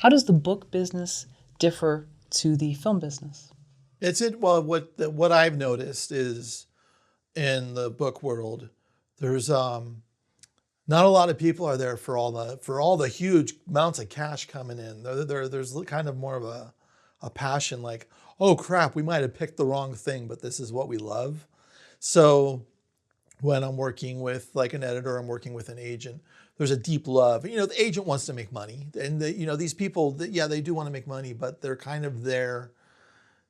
How does the book business differ to the film business? Well, what I've noticed is in the book world, there's not a lot of people are there for all the huge amounts of cash coming in. There's kind of more of a passion, like, oh crap, we might have picked the wrong thing, but this is what we love. So when I'm working with like an editor, I'm working with an agent, there's a deep love. You know, the agent wants to make money, and these people, yeah, they do want to make money, but they're kind of there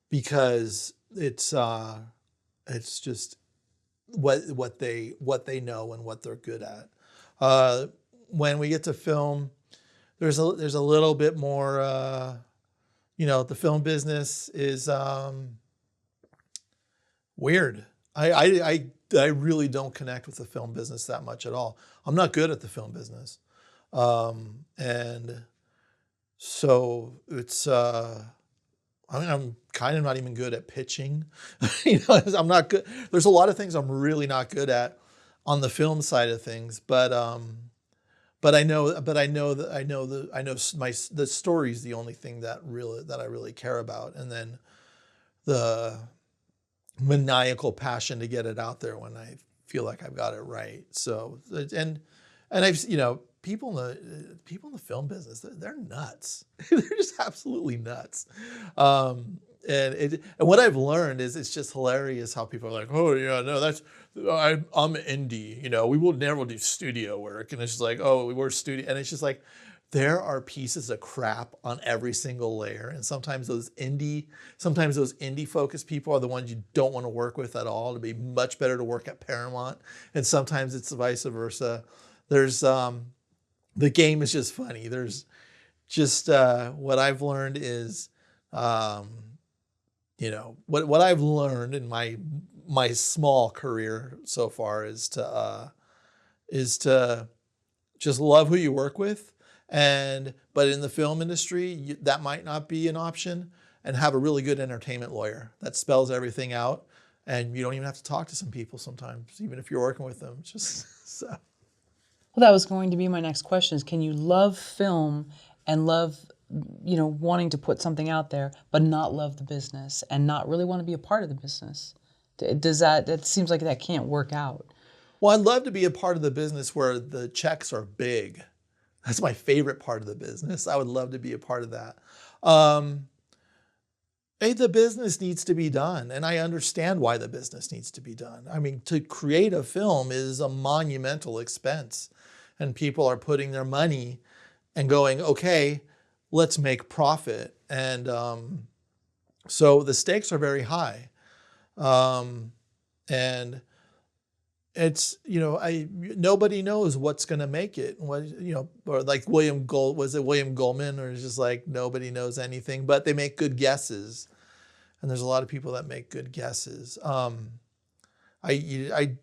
because it's just what they know and what they're good at. Uh, when we get to film, there's a little bit more. The film business is weird. I really don't connect with the film business that much at all. I'm not good at the film business, and so it's. I mean, I'm kind of not even good at pitching. I'm not good. There's a lot of things I'm really not good at on the film side of things, but I know the story's the only thing that I really care about, and then the maniacal passion to get it out there when I feel like I've got it right. So and I've people in the film business, they're nuts. They're just absolutely nuts. And what I've learned is it's just hilarious how people are like, oh yeah, no, I'm indie. We will never do studio work, and it's just like, oh, we're studio, and it's just like there are pieces of crap on every single layer, and sometimes those indie focused people are the ones you don't want to work with at all. It'd be much better to work at Paramount, and sometimes it's vice versa. There's the game is just funny. There's just what I've learned is, what I've learned in my small career so far is to just love who you work with, but in the film industry that might not be an option, and have a really good entertainment lawyer that spells everything out, and you don't even have to talk to some people sometimes, even if you're working with them. Just so. Well, that was going to be my next question is, can you love film and love, wanting to put something out there, but not love the business and not really want to be a part of the business? That seems like that can't work out. Well, I'd love to be a part of the business where the checks are big. That's my favorite part of the business. I would love to be a part of that. The business needs to be done, and I understand why the business needs to be done. I mean, to create a film is a monumental expense, and people are putting their money and going, okay, let's make profit. And so the stakes are very high. And it's, nobody knows what's going to make it. Or like William Goldman, or it's just like nobody knows anything, but they make good guesses. And there's a lot of people that make good guesses. I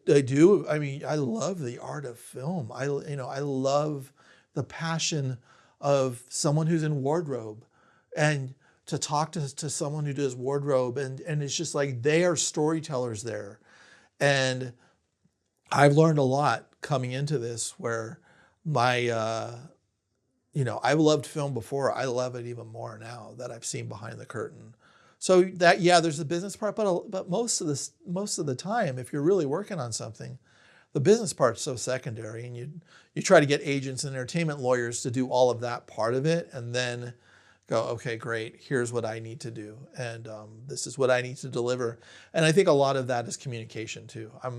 do. I mean, I love the art of film. I love the passion of someone who's in wardrobe, and to talk to someone who does wardrobe, and it's just like they are storytellers there. And I've learned a lot coming into this, where I've loved film before. I love it even more now that I've seen behind the curtain. So that, yeah, there's the business part, but most of the time, if you're really working on something, the business part's so secondary, and you try to get agents and entertainment lawyers to do all of that part of it, and then go, okay, great, here's what I need to do, and this is what I need to deliver. And I think a lot of that is communication too. I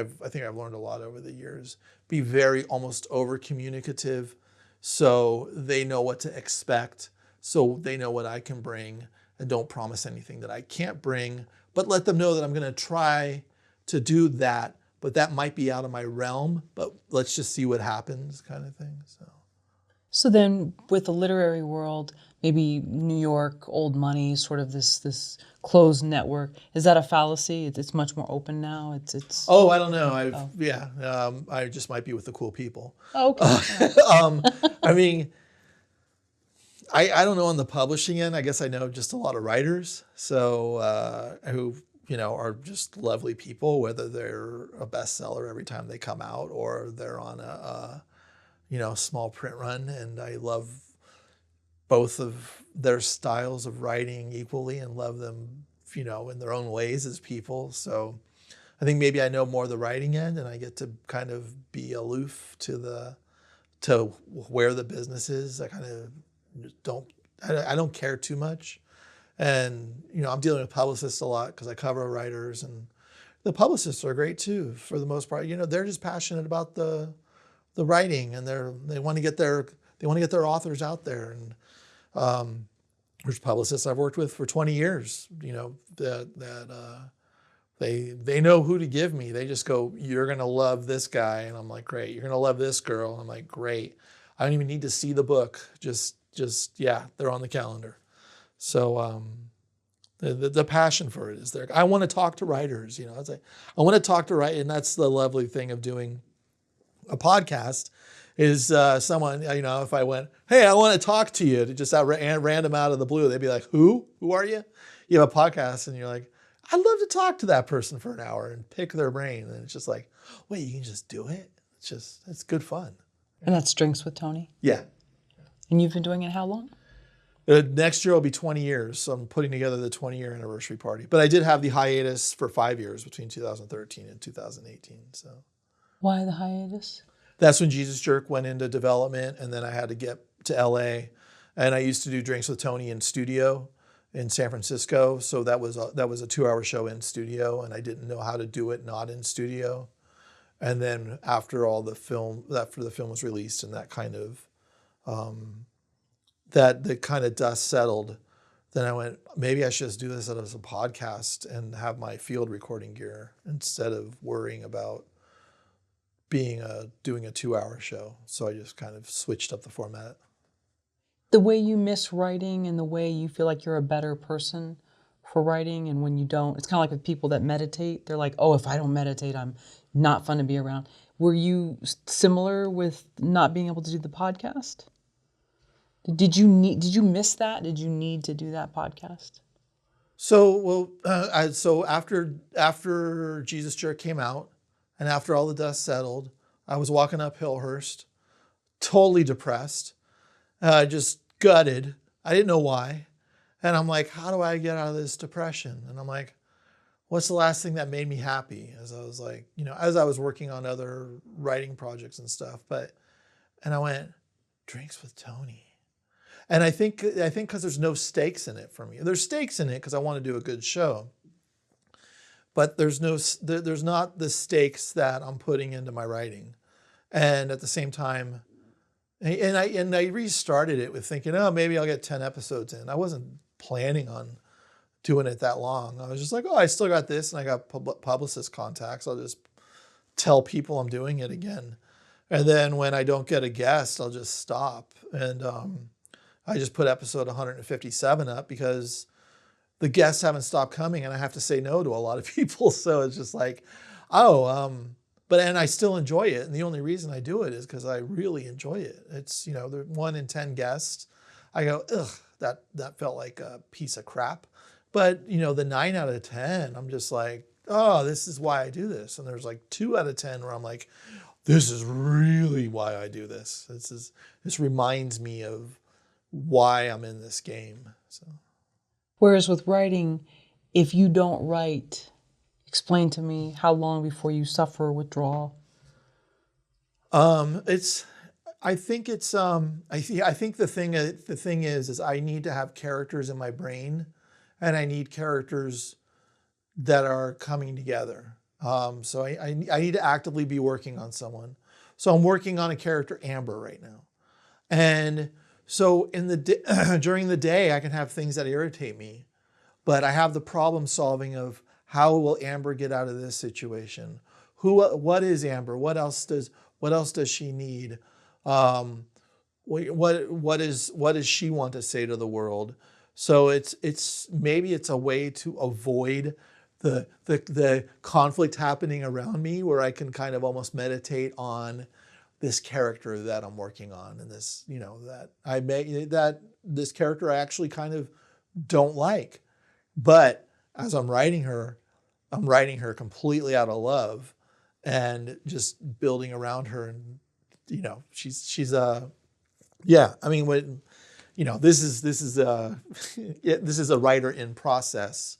think I've learned a lot over the years. Be very almost over communicative, so they know what to expect, so they know what I can bring, and don't promise anything that I can't bring, but let them know that I'm going to try to do that, but that might be out of my realm, but let's just see what happens, kind of thing. So then with the literary world, maybe New York, old money, sort of this closed network, is that a fallacy? It's much more open now? It's Oh, I don't know. I just might be with the cool people. Oh, okay. I mean, I don't know on the publishing end. I guess I know just a lot of writers, so who are just lovely people, whether they're a bestseller every time they come out, or they're on a small print run. And I love both of their styles of writing equally and love them, in their own ways as people. So I think maybe I know more the writing end, and I get to kind of be aloof to where the business is. I kind of I don't care too much. And, I'm dealing with publicists a lot because I cover writers, and the publicists are great too, for the most part. They're just passionate about the writing, and they want to get their authors out there. And there's publicists I've worked with for 20 years, they know who to give me. They just go, "You're going to love this guy." And I'm like, "Great." "You're going to love this girl." I'm like, "Great." I don't even need to see the book. Just, yeah, they're on the calendar. So, the passion for it is there. I want to talk to writers, I want to talk to writers. And that's the lovely thing of doing a podcast is, someone, if I went, "Hey, I want to talk to you," just random out of the blue, they'd be like, Who are you? You have a podcast, and you're like, "I'd love to talk to that person for an hour and pick their brain." And it's just like, wait, you can just do it? It's good fun. And that's Drinks with Tony? Yeah. And you've been doing it how long? Next year will be 20 years. So I'm putting together the 20-year anniversary party. But I did have the hiatus for 5 years between 2013 and 2018. So why the hiatus? That's when Jesus Jerk went into development, and then I had to get to LA. And I used to do Drinks with Tony in studio in San Francisco. So that was a 2-hour show in studio, and I didn't know how to do it not in studio. And then after the film was released, and that kind of the kind of dust settled, then I went, maybe I should just do this as a podcast and have my field recording gear instead of worrying about doing a 2-hour show. So I just kind of switched up the format. The way you miss writing and the way you feel like you're a better person for writing, and when you don't, it's kind of like with people that meditate. They're like, "Oh, if I don't meditate, I'm not fun to be around." Were you similar with not being able to do the podcast? Did you miss that? Did you need to do that podcast? So, after Jesus Jerk came out, and after all the dust settled, I was walking up Hillhurst, totally depressed, just gutted. I didn't know why. And I'm like, how do I get out of this depression? And I'm like, what's the last thing that made me happy? As I was like, as I was working on other writing projects and stuff. And I went, Drinks with Tony. And I think because there's no stakes in it for me. There's stakes in it because I want to do a good show. But there's not the stakes that I'm putting into my writing. And at the same time, and I restarted it with thinking, oh, maybe I'll get 10 episodes in. I wasn't planning on doing it that long. I was just like, oh, I still got this, and I got publicist contacts. I'll just tell people I'm doing it again. And then when I don't get a guest, I'll just stop. And I just put episode 157 up because the guests haven't stopped coming, and I have to say no to a lot of people. So it's just like, and I still enjoy it. And the only reason I do it is because I really enjoy it. It's, the 1 in 10 guests. I go, ugh, that felt like a piece of crap. But, the 9 out of 10, I'm just like, oh, this is why I do this. And there's like 2 out of 10 where I'm like, this is really why I do this. This reminds me of why I'm in this game. So. Whereas with writing, if you don't write, explain to me how long before you suffer withdrawal. I think the thing is I need to have characters in my brain, and I need characters that are coming together. So I need to actively be working on someone. So I'm working on a character, Amber, right now. And so during the day, I can have things that irritate me, but I have the problem solving of how will Amber get out of this situation? What is Amber? What else does she need? What does she want to say to the world? So maybe it's a way to avoid the conflict happening around me, where I can kind of almost meditate on this character that I'm working on, and this, that this character I actually kind of don't like. But as I'm writing her completely out of love and just building around her. And, she's I mean, this is a writer in process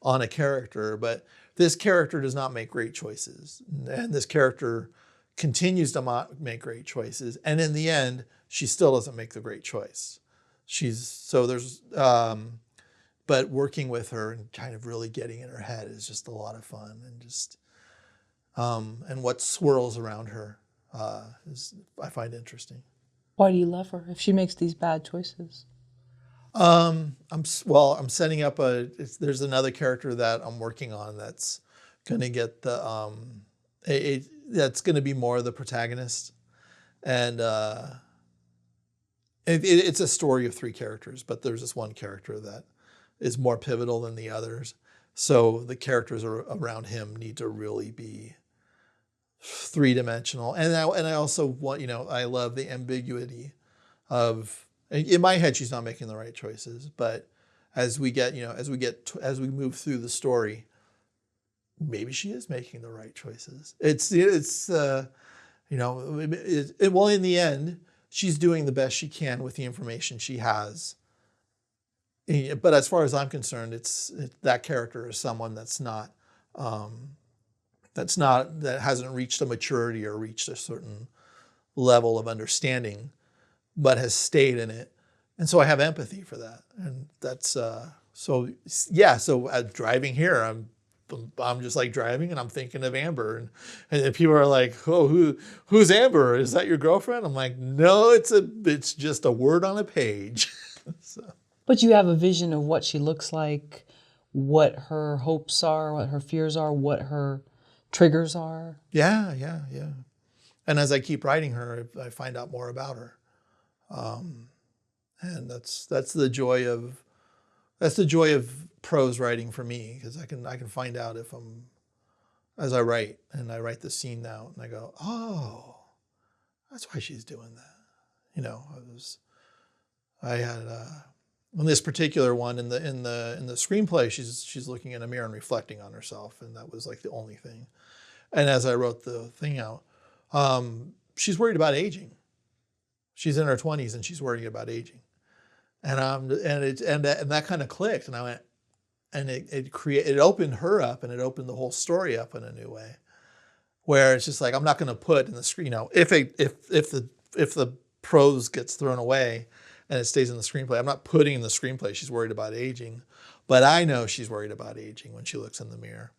on a character, but this character does not make great choices, and this character continues to make great choices, and in the end, she still doesn't make the great choice. But working with her and kind of really getting in her head is just a lot of fun, and just and what swirls around her I find interesting. Why do you love her if she makes these bad choices? I'm setting up there's another character that I'm working on that's going to get that's going to be more of the protagonist, and it's a story of 3 characters, but there's this one character that is more pivotal than the others. So the characters around him need to really be 3-dimensional. And I also want, I love the ambiguity of, in my head, she's not making the right choices, but as we move through the story, maybe she is making the right choices. Well, in the end, she's doing the best she can with the information she has. But as far as I'm concerned, that character is someone that hasn't reached a maturity or reached a certain level of understanding, but has stayed in it. And so I have empathy for that. And that's, so driving here, I'm just like driving and I'm thinking of Amber, and people are like, oh, who's Amber? Is that your girlfriend? I'm like, no, it's just a word on a page. So. But you have a vision of what she looks like, what her hopes are, what her fears are, what her triggers are. Yeah. And as I keep writing her, I find out more about her. And that's the joy of prose writing for me, because I can find out as I write, and I write the scene out and I go, oh, that's why she's doing that. I had on this particular one in the screenplay, she's looking in a mirror and reflecting on herself, and that was like the only thing. And as I wrote the thing out, she's worried about aging. She's in her 20s and she's worried about aging, and that kind of clicked, and I went, and it opened her up, and it opened the whole story up in a new way, where it's just like, I'm not going to put in the screen, if the prose gets thrown away and it stays in the screenplay, I'm not putting in the screenplay she's worried about aging, but I know she's worried about aging when she looks in the mirror.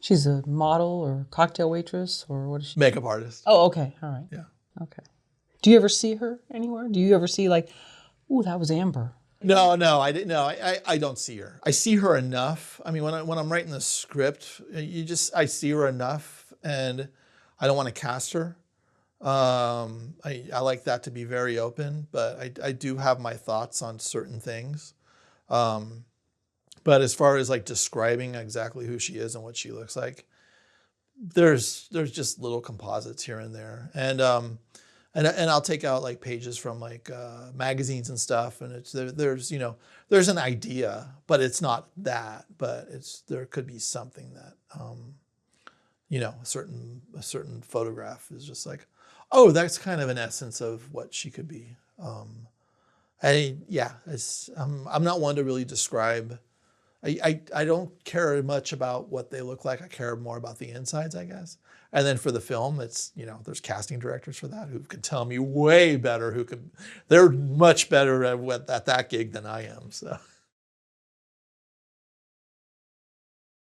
She's a model or cocktail waitress, or what is she? Makeup artist. Oh, okay. All right. Yeah. Okay. Do you ever see her anywhere? Do you ever see like, ooh, that was Amber? No, I didn't. No, I don't see her. I see her enough. I mean, when I'm writing the script, I see her enough, and I don't want to cast her. I like that to be very open, but I do have my thoughts on certain things. But as far as like describing exactly who she is and what she looks like, there's just little composites here and there, and I'll take out like pages from like magazines and stuff, and there's an idea, but it's not that, but there could be something that a certain photograph is just like, oh, that's kind of an essence of what she could be. I'm not one to really describe. I don't care much about what they look like. I care more about the insides, I guess. And then for the film, it's, there's casting directors for that who could tell me way better, they're much better at that gig than I am. So.